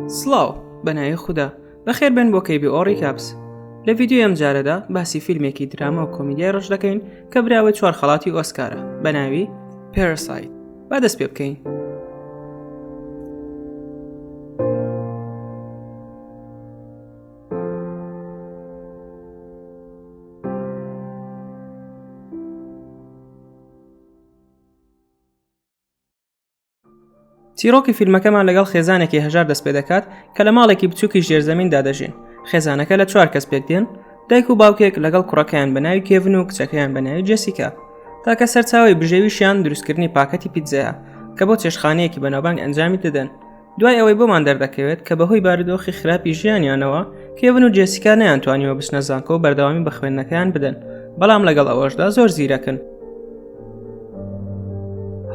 سڵاو بەناوی خوددا بەخێر بن بۆ KBO Recaps. لە ڤیدیۆ ئەم جارەدا باسی فیلمێکی دراما و کۆمیدیای ڕەش دەکەین کە براوە 4 خەڵاتی ئۆسکارە بە ناوی Parasite. با دەست پێ بکەین. تیرۆکی فیلمەکەمان لەگەڵ خێزانێکی هەژار دەست پێ دەکات کە لە ماڵێکی بچووکی ژێرزەمیندا دەژین. خێزانەکە لە 4 کەس پێک دێن، دایک و باوکێک لەگەڵ کوڕەکەیان بە ناوی کێڤن و کچەکەیان بە ناوی جێسیکا، تاکە سەرچاوی بژێویشیان دروستکردنی پاکەتی پیتزایە کە بۆ چێشتخانەیەکی بەناوبانگ ئەنجامی دەدەن. دوای ئەوەی بۆمان دەردەکەوێت کە بەهۆی بارودۆخی خراپی ژیانیانەوە کێڤن و جێسیکا نەیانتوانیوە بچنە زانکۆ و بەردەوامی بە خوێندنەکەیان بدەن، بەڵام لەگەڵ ئەوەشدا زۆر زیرەکن.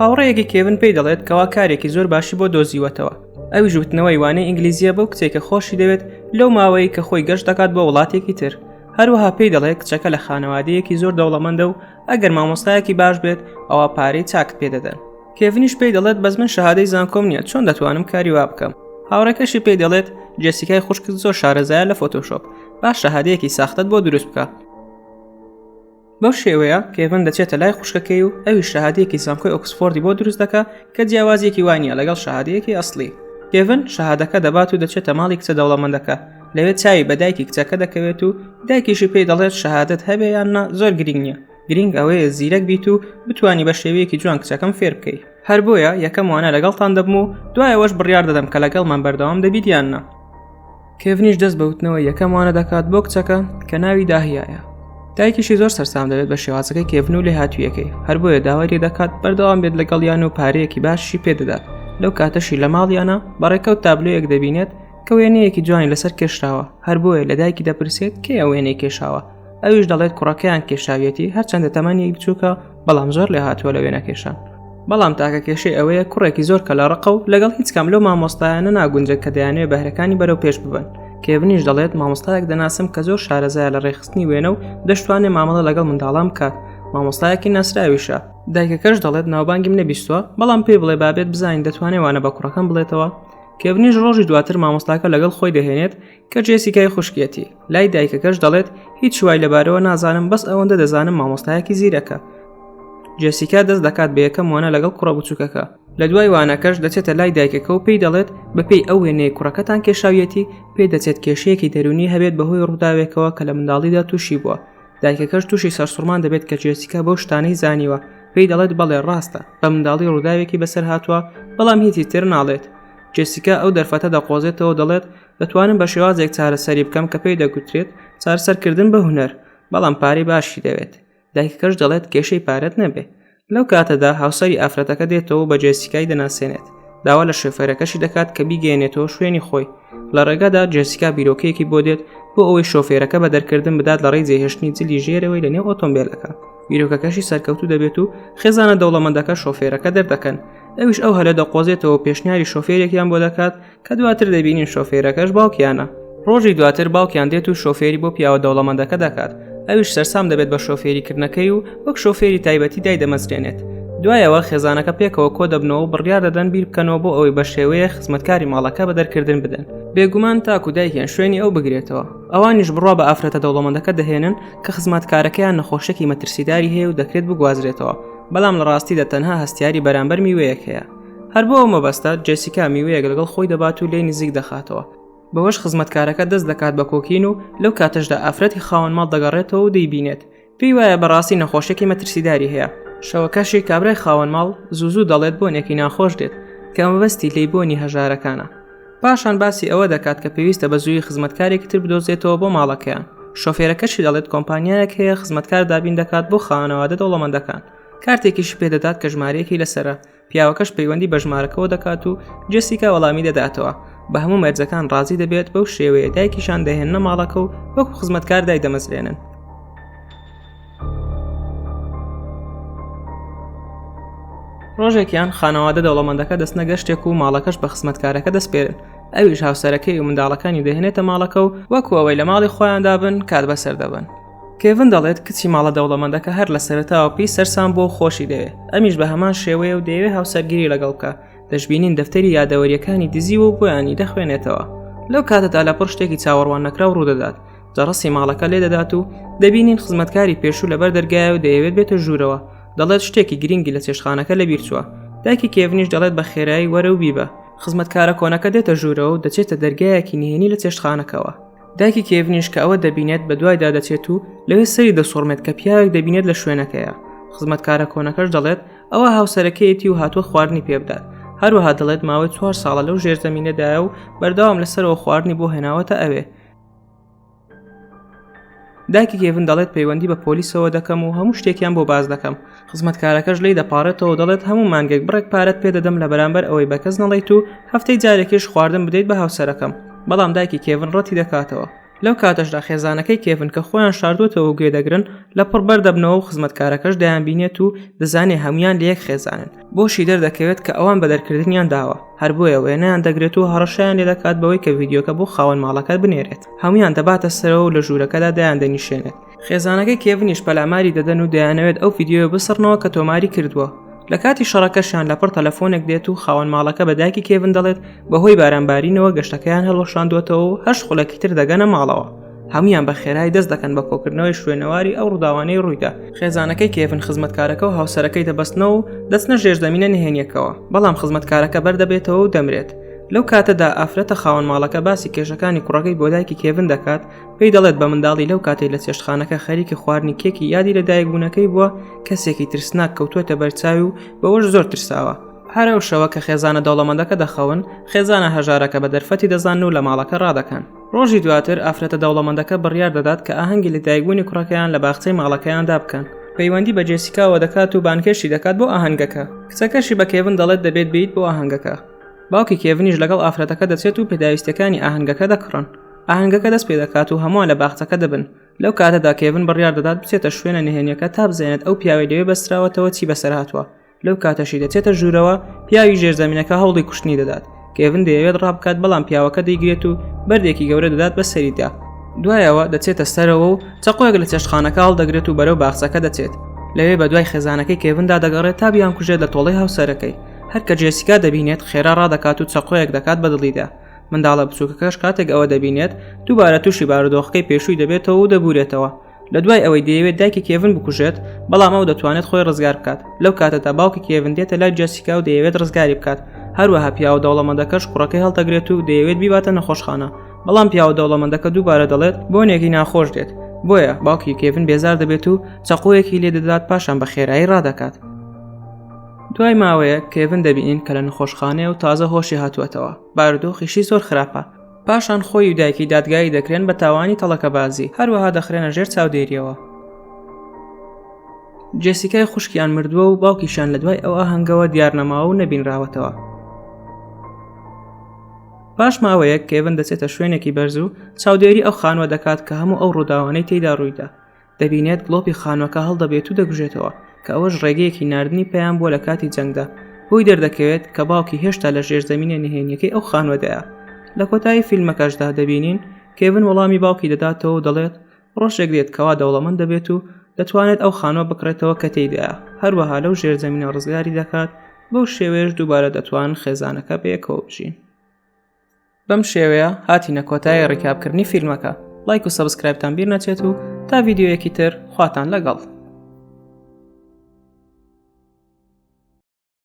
هاوڕێیەکی کێڤن پێی دەڵێت کەوا کارێکی زۆر باشی بۆ دۆزیوەتەوە. ئەویش وتنەوەی وانەی ئینگلیزیە بەو کچێکە خۆشی دەوێت لەو ماوەی کە خۆی گەشت دەکات بۆ وڵاتێکی تر. هەروەها پێی دەڵێت کچەکە لە خانەوادەیەکی زۆر دەوڵەمەندە و ئەگەر مامۆستایەکی باش بێت ئەوە پارەی چاکت پێدەدەن. کێڤنیش پێی دەڵێت بەس من شەهادەی زانکۆم نییە، چۆن دەتوانم کاری وا بکەم. هاوڕێکەشی پێی دەڵێت جێسیکای خوشکت زۆر شارەزایە لە فۆتۆشۆپ، باش شەهادەیەکی ساختت بۆ دروست بکە. بەو شێوەیە کێڤن دەچێتە لای خوشکەکەی و ئەوی شەهادەیەکی زانکۆی ئۆکسفۆردی بۆ دروست دەکات کە جیاوازیەکی وانییە لەگەڵ شەهادەیەکی ئەسڵی. کێڤن شەهادەکە دەبات و دەچێتە ماڵی کچە دەوڵەمەندەکە، لەوێ چاوی بە دایکی کچەکە دەکەوێت و دایکیشی پێی دەڵێت شەهادەت هەبێ یاننا زۆر گرنگ نییە، گرنگ ئەوەیە زیرەک بیت و بتوانی بە شێوەیەکی جوان کچەکەم فێر بکەی. هەر بۆیە یەکەم وانە لەگەڵتان دەبم و دوایەوەش بڕیار دەدەم کە لەگەڵمان بەردەوام دەبیت یاننا. کێڤنیش دەست بەوتنەوە یەکەم وانە دەکات بۆ کچەکە کە ناوی داهیایە. دایکیشی زۆر سەرسام دەبێت بە شێوازەکەی کێڤن و لێهاتوویەکەی، هەر بۆیە داوای لێ دەکات بەردەوام بێت لەگەڵ یان و پارەیەکی باشی پێدەدات. لەو کاتەشی لە ماڵیانە بەڕێکەوت تابلۆیەک دەبینێت کە وێنەیەکی جوانی لەسەر کێشراوە، هەر بۆیە لە دایکی دەپرسێت کێ ئەو وێنەی کێشاوە. ئەویش دەڵێت کوڕەکەیان کێشاویەتی، هەرچەندە تەمەنی بچووکە بەڵام زۆر لێ هاتووە لە وێنە کێشان. بەڵام تاکە کێشەی ئەوەیە کوڕێکی زۆر کەلارەقە و لەگەڵ هیچ کام لەو مامۆستایانە ناگونجێت کە دەیانوێت بەهرەکانی بەرەو پێش ببن. کێڤنیش دەڵێت مامۆستایەک دەناسم کە زۆر شارەزایە لە ڕێخستنی وێنە و دەشتوانێت مامەڵە لەگەڵ منداڵان بکات، مامۆستایەکی ناسراویشە. دایکەکەش دەڵێت ناوبانگیم نەبیستووە، بەڵام پێی بڵێ بابێت بزانین دەتوانێت وانە بە کوڕەکەم بڵێتەوە. کێڤنیش ڕۆژی دواتر مامۆستاکە لەگەڵ خۆی دەهێنێت کە جێسیکای خوشکێتی. لای دایکەکەش دەڵێت هیچ شوای لەبارەوە نازانم، بەس ئەوەندە دەزانم مامۆستایەکی زیرەکە. جێسیکا دەست دەکات بە یەکەم وانە لەگەڵ کوڕە بچووکەکە. لە دوای وانەکەش دەچێتە لای دایکەکە و پێی دەڵێت بەپێی ئەو وێنەیە کوڕەکەتان کێشاویەتی پێی دەچێت کێشەیەکی دەرونی هەبێت بەهۆی ڕووداوێکەوە کە لە منداڵیدا تووشی بووە. دایکەکەش تووشی سەرسوڕمان دەبێت کە جێسیکا بەو شتانەی زانیوە. پێی دەڵێت بەڵێ ڕاستە، بە منداڵی ڕووداوێکی بەسەر هاتووە، بەڵام هیچی تر ناڵێت. جێسیکا ئەو دەرفەتە دەقۆزێتەوە دەڵێت دەتوانم بە شێوازێک چارەسەری بکەم کە پێی دەگوترێت چارەسەرکردن بە هونەر، بەڵام پارەی باشی دەوێت. دایکەکەش دەڵێت کێشەی پارەت نەبێ. لەو کاتەدا هاوسەری ئافرەتەکە دێتەوە بە جێسیکای دەناسێنێت، داوا لە شۆفێرەکەشی دەکات کە بیگەێنێتەوە شوێنی خۆی. لە ڕێگەدا جێسیکا بیرۆکەیەکی بۆ دێت بۆ ئەوەی شۆفێرەکە بە دەرکردن بدات لە ڕێی جێهێشتنی جلی ژێرەوەی لە نێو ئۆتۆمبیلەکە. بیرۆکەکەشی سەرکەوتوو دەبێت و خێزانە دەوڵەمەندەکە شۆفێرەکە دەردەکەن. ئەویش ئەو هەلە دەقۆزێتەوە پێشنیاری شۆفێرێکیان بۆ دەکات کە دواتر دەبینین شۆفێرەکەش باوکیانە. ڕۆژی دواتر باوکیان دێت و شۆفێری بۆ پیاوە دەوڵەمەندەکە دەکات. ئەویش سەرسام دەبێت بە شۆفێریکردنەکەی و وەک شۆفێری تایبەتی دای دەمەزرێنێت. دوایەوە خێزانەکە پێکەوە کۆ دەبنەوە و بڕیار دەدەن بیر بکەنەوە بۆ ئەوەی بە شێوەیە خزمەتکاری ماڵەکە بە دەرکردن بدەن. بێگومان تاکو دایکیان شوێنی ئەو بگرێتەوە. ئەوانیش بڕوا بە ئافرەتە دەوڵەمەندەکە دەهێنن کە خزمەتکارەکەیان نەخۆشێکی مەترسیداری هەیە و دەکرێت بگوازرێتەوە، بەڵام لە ڕاستیدا تەنها هەستیاری بەرامبەر میوەیەک هەیە. هەر بۆ ئەو مەبەستە جێسیکا میوەیەک لەگەڵ خۆی دەبات و لێی نزیک دەخاتەوە. بەوەش خزمەتکارەکە دەست دەکات بە کۆکین و لەو کاتەشدا ئافرەتی خاوەن ماڵ دەگەڕێتەوە و دەیبینێت. پێی وایە بەڕاستی نەخۆشێکی مەترسیداری هەیە. شەوەکەشی کابرای خاوەن ماڵ زوو دەڵێت بۆنێکی ناخۆش دێت کە مەبەستی لێی بۆنی هەژارەکانە. پاشان باسی ئەوە دەکات کە پێویستە بە زووی خزمەتکارێکی تر بدۆزێتەوە بۆ ماڵەکەیان. شۆفێرەکەشی دەڵێت کۆمپانیایەک هەیە خزمەتکار دابین دەکات بۆ خانەوادە دەوڵەمەندەکان. کارتێکیش پێدەدات کە ژمارەیەکی لەسرە. پیاوەکەش پەیوەندی بە ژمارەکەەوە دەکات و جێسیکا وەڵامی دەداتەوە. بە هەموو مەرجەکان ڕازی دەبێت بەو شێوەیە دایکیشان دەهێننە ماڵەکە و وەکو خزمەتکار دای دەمەزرێنن. ڕۆژێکیان خانەوادە دەوڵەمەندەکە دەستنە گەشتێک و ماڵەکەش بە خزمەتکارەکە دەسپێرن. ئەویش هاوسەرەکەی و منداڵەکانی دەهێنێتە ماڵەکە و وەکو ئەوەی لە ماڵی خۆیان دابن کات بەسەر دەبن. کێڤن دەڵێت کچی ماڵە دەوڵەمەندەکە هەر لە سەرەتاوە پێی سەرسام بۆ خۆشی دەوێت. ئەمیش بە هەمان شێوەیە و دەیەوێت هاوسەرگیری لەگەڵ بکە. دەشبینین دەفتەری یادەوەریەکانی دزی و بۆیانی دەخوێنێتەوە. لەو کاتەدا لە پڕ شتێکی چاوەڕوان نەکراو ڕوودەدات. جەڕەسی ماڵەکە لێ دەدات و دەبینین خزمەتکاری پێشوو لەبەر دەرگایە و دەیەوێت بێتە ژوورەوە. دەڵێت شتێکی گرنگی لە چێشتخانەکە لەبیر چووە. دایکی کێڤنیش دەڵێت بە خێرایی وەرە و بیبە. خزمەتکارە کۆنەکە دێتە ژوورەوە و دەچێتە دەرگایەکی نهێنی لە چێشتخانەکەوە. دایکی کێڤنیش کە ئەوە دەبینێت بە دوایدا دەچێت و لەوێ سەری دەسوڕمێت کە پیاوێک دەبینێت لە شوێنەکەیە. خزمەتکارە کۆنەکەش دەڵێت ئەوە هاوسەرەکەیەتی و هاتووە خواردنی پێ بدات. هەروەها دەڵێت ماوەی 4 ساڵە لەو ژێرزەمینەدایە و بەردەوام لەسەرەوە خواردنی بۆ هێناوەتە ئەوێ. دایکی کێڤن دەڵێت پەیوەندی بە پۆلیسەوە دەکەم و هەموو شتێکیان بۆ باز دەکەم. خزمەتکارەکەش لی دەپاڕێتەوە دەڵێت هەموو مانگێک بڕێک پارەت پێ دەدەم لە بەرامبەر ئەوەی بە کەس نەڵێیت و هەفتەی جارێکیش خواردن بدەیت بە هاوسەرەکەم. بەڵام دایکی کێڤن ڕەتی دەکاتەوە. لەو کاتەشدا خێزانەکەی کێڤن کە خۆیان شاردوتەوە گوێ دەگرن لە پڕ بەردەبنەوە و خزمەتکارەکەش دەیانبینێت و دەزانێ هەمویان لە یەک خێزانن. بۆشی دەردەکەوێت کە ئەوان بە دەرکردنیان داوە. هەر بۆیە وێنەیان دەگرێت و هەڕەشیان لێ دەکات بەوەی کە ڤیدیۆکە بۆ خاوەن ماڵەکە بنێرێت. هەمویان دەباتە سەرەوە و لە ژوورەکەدا دەیان دەنیشێنێت. خێزانەکەی کێڤنیش پەلاماری دەدەن و دەیانەوێت ئەو ڤیدیۆ بسڕنەوە کە تۆماری کردووە. لە کاتی شەڕەکەشیان لەپڕ تەلەفۆنێک دێت و خاوەن ماڵەکە بە دایکی کێڤن دەڵێت بەهۆی بارانبارینەوە گەشتەکەیان هەڵوەشاندوێتەوە و 8 خولەکی تر دەگەنە ماڵەوە. هەمویان بە خێرایی دەست دەکەن بە کۆکردنەوەی شوێنەواری ئەو ڕووداوانەی ڕوویدا. خێزانەکەی کێڤن خزمەتکارەکە و هاوسەرەکەی دەبەستنەوە و دەچنە ژێرزەمینە نهێنیەکەوە. بەڵام خزمەتکارەکە بەردەبێتەوە و دەمرێت. لەو کاتەدا ئافرەتە خاوەن ماڵەکە باسی کێشەکانی کوڕەکەی بۆ دایکی کێڤن دەکات. پێی دەڵێت بە منداڵی لەو کاتەی لە چێشتخانەکە خەریکی خواردنی کێکی یادی لە دایکبوونەکەی بووە کەسێکی ترسناک کەوتووەتە بەرچاوی و بەوەش زۆر ترساوە. هەر ئەو شەوە کە خێزانە دەوڵەمەندەکە دەخەون، خێزانە هەژارەکە بە دەرفەتی دەزان و لە ماڵەکە ڕادەکەن. ڕۆژی دواتر ئافرەتە دەوڵەمەندەکە بڕیار دەدات کە ئاهەنگی لە دایکبوونی کوڕەکەیان لە باخچەی ماڵەکەیاندا بکەن. پەیوەندی بە جێسیکاوە دەکات و بانکێشی دەکات بۆ ئاهەنگەکە. کچەکەشی بە کێڤن دەڵێت دەبێت بێیت بۆ ئاهەنگەکە. باوکی کێڤنیش لەگەڵ ئافرەتەکە دەچێت و پێداویستەکانی ئاهەنگەکە دەکڕن. ئاهەنگەکە دەست پێ دەکات و هەمووان لە باخچەکە دەبن. لەو کاتەدا کێڤن بڕیار دەدات بچێتە شوێنە نهێنیەکە تا بزانێت ئەو پیاوەی لەوێ بەستراوەتەوە چی بەسەر هاتووە. لەو کاتەشی دەچێتە ژوورەوە، پیاوی ژێرزەمینەکە هەوڵی کوشتنی دەدات. کێڤن دەیەوێت ڕابکات بەڵام پیاوەکە دەیگرێت و بەردێکی گەورە دەدات بە سەریدا. دوایەوە دەچێتە سەرەوە و چەقۆیەک لە چێشتخانەکە هەڵدەگرێت و بەرەو باخچەکە دەچێت. لەوێ بە دوای خێزانەکەی کێڤندا دەگەڕێت تا بیان کوژێت لە تۆڵەی هاوسەرەکەی. هەر کە جێسیکا دەبینێت خێرا ڕادەکات و چەقۆیەک دەکات بە دڵیدا. منداڵە بچووکەکەش کاتێک ئەوە دەبینێت دووبارە تووشی بارودۆخەکەی پێشووی دەبێتەوە و دەبورێتەوە. لە دوای ئەوەی دەیەوێت دایکی کێڤن بکوژێت، بەڵام ئەو دەتوانێت خۆی ڕزگار بکات. لەو کاتەدا باوکی کێڤن دێتە لای جێسیکا و دەیەوێت ڕزگاری بکات. هەروەها پیاوە دەوڵەمەندەکەش کوڕەکەی هەڵدەگرێت و دەیەوێت بیباتە نەخۆشخانە. بەڵام پیاوە دەوڵەمەندەکە دووبارە دەڵێت بۆنێکی ناخۆش دێت. بۆیە باوکی کێڤن بێزار دەبێت و چەقۆیەکی لێ دەدات پاشان بە خێرایی ڕادەکات. دوای ماوەیە کێڤن دەبینین کە لە نەخۆشخانەیە و تازە هۆشی هاتووەتەوە. بارودۆخیشی زۆر خراپە. پاشان خۆی و دایکی دادگایی دەکرێن بە تاوانی تەڵەکە بازی، هەروەها دەخرێنە ژێر چاودێریەوە. جێسیکای خوشکیان مردووە و باوکیشان لە دوای ئەو ئاهەنگەوە دیارنەماوە و نەبینراوەتەوە. پاش ماوەیەک کێڤن دەچێتە شوێنێکی بەرز و چاودێری ئەو خانوە دەکات کە هەموو ئەو ڕووداوانەی تێیدا ڕوویدا. دەبینێت گڵۆپی خانوەکە هەڵدەبێت و دەگوژێتەوە کە ئەوەش ڕێگەیەکی ناردنی پێیان بووە لە کاتی جەنگدا. بۆی دەردەکەوێت کە باوکی هێشتا لە ژێرزەمینە نهێنیەکەی ئەو خانوەدایە. لە کۆتایی فیلمەکەشدا دەبینین کێڤن وەڵامی باوکی دەداتەوە و دەڵێت ڕۆژێک دێت کەوا دەوڵەمەند دەبێت و دەتوانێت ئەو خانوە بکرێتەوە کە تێیدایە. هەروەها لەو ژێرزەمینە ڕزگاری دەکات. بەو شێوەیەش دووبارە دەتوان خێزانەکە بەیەکەوە بژین. بەم شێوەیە هاتینە کۆتایی ڕێکابکردنی فیلمەکە. لایک و سەبسکرایبتان بیر نەچێت و تا ڤیدیۆیەکی تر خواتان لەگەڵ.